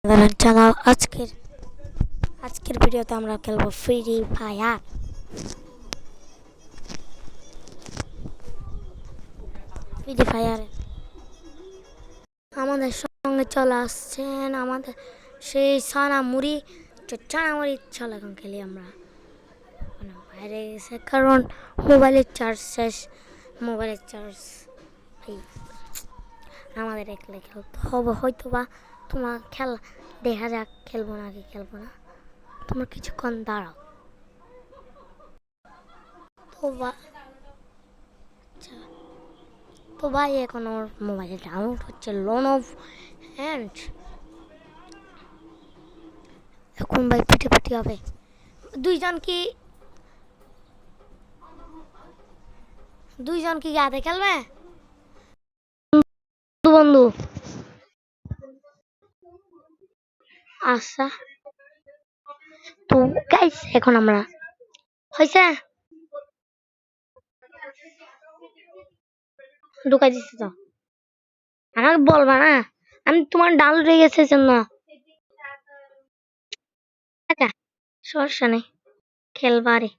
জানাও আজকের ভিডিওতে আমরা খেলবো ফ্রি ফায়ার। আমাদের সঙ্গে চলে আসছেন আমাদের সেই সানামুড়ি। চানামুড়ি চল এখন খেলি আমরা। বাইরে গেছে কারণ মোবাইলের চার্জ শেষ। মোবাইলের চার্জ আমাদের একলে খেলতে হবে, হয়তো বা তোমার খেলা দেখা যাক খেলবো নাকি খেলবো না। তোমার কিছুক্ষণ দাঁড়াও তো আচ্ছা, তো ভাই এখন ওর মোবাইলে ডাউনলোড হচ্ছে লোন অফ হ্যান্ড। এখন ভাই পিটি হবে। দুইজন কি গাতে খেলবে বন্ধু? আচ্ছা, তো গাইস এখন আমরা হয়েছে ঢুকাই দিচ্ছি তো। আমাকে বলবা না, আমি তোমার ডাউনলোড হয়ে গেছে জন্য। আচ্ছা, সমস্যা নেই, খেলবারে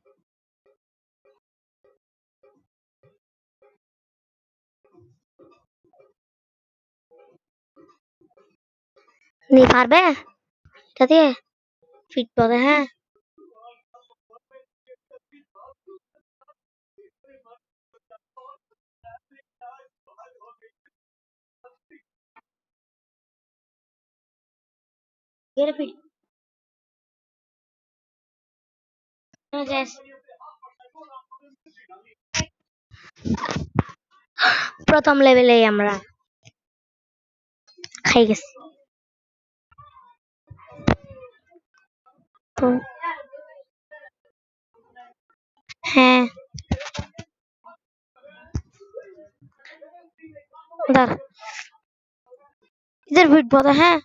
নিয়ে পারবে এটা দিয়ে ফিট পাবে। হ্যাঁ, ফিট প্রথম লেভেলে আমরা খাই গেছি। তো হ্যাঁ, দাঁড়া, ইধর ফিট পাবে। হ্যাঁ,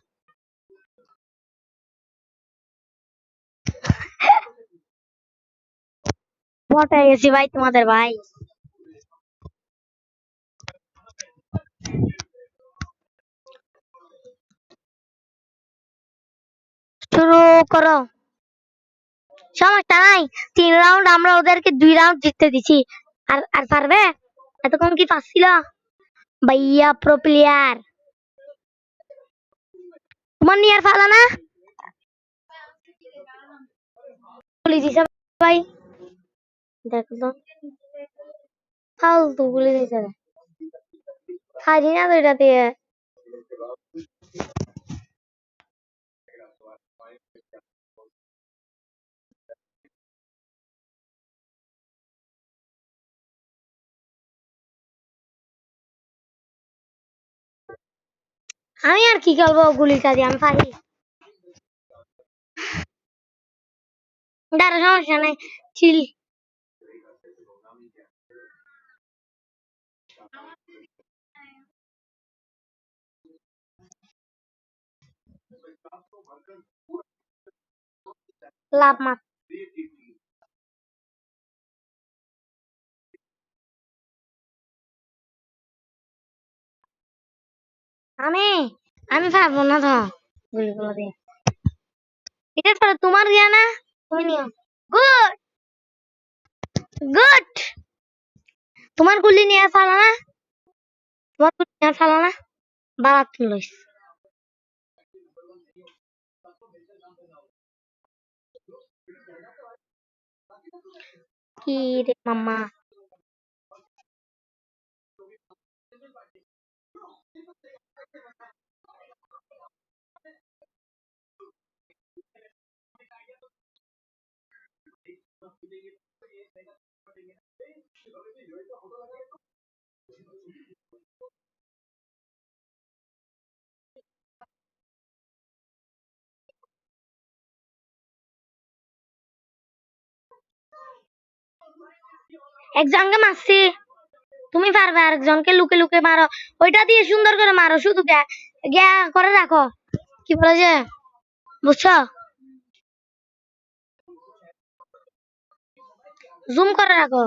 পটাই গেছি ভাই তোমাদের ভাই। শুরু করো, সমস্যা নাই। 3 রাউন্ড আমরা ওদেরকে 2 রাউন্ড জিততে দিছি। আর আর পারবে? এতক্ষণ কি পাচ্ছিল ভাইয়া? প্রো প্লেয়ার তোমার নিয়ে আর ফালা না গুলি দিছে ভাই। দেখো তো, ফালতু গুলি দিছে। খাই না তো এটা দিয়ে। আমি আর কি করবো গুলিটা দিয়ে? আমি পারি। দাঁড়া, সমস্যা নাই, চিল। লাভ মাত আমি আমি পারবো না তো গুলিগুলো দিয়ে। এটা তো তোমার দিয়া না, তুমি নিও। Good, good. তোমার গুলি নিয়ে ফালা না, তোমার গুলি নিয়ে ফালা না, বারাত লইস। কি রে মাম্মা? একজনকে মারছি, তুমি পারবে আরেকজনকে লুকে লুকে মারো। ওইটা দিয়ে সুন্দর করে মারো, শুধু গ্যা করে রাখো। কি বলে যে, বুঝছো? জুম করে রাখো।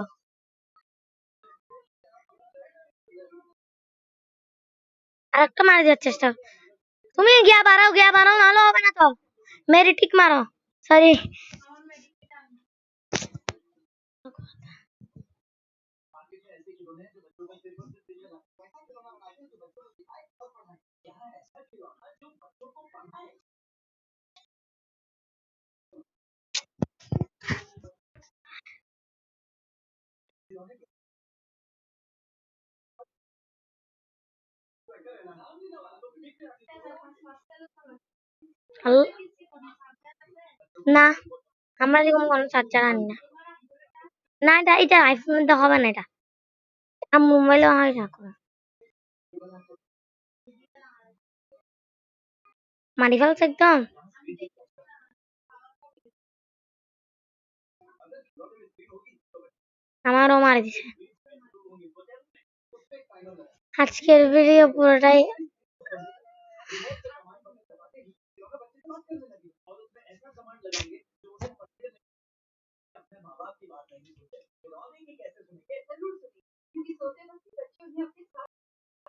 আরেকটা মারি দেওয়ার চেষ্টা। তুমি গিয়া বাড়াও নাহলে হবে না তো। মেরি টিক মারো। সরি। না, আমরা যেরকম কোনো চার্জার আনি না। না, এটা আইফোন তো হবে না এটা। মোবাইলে হয় না কোনো। মারি ফেলছে একদম। আমারও মারি দিছে। আজকের ভিডিও পুরোটাই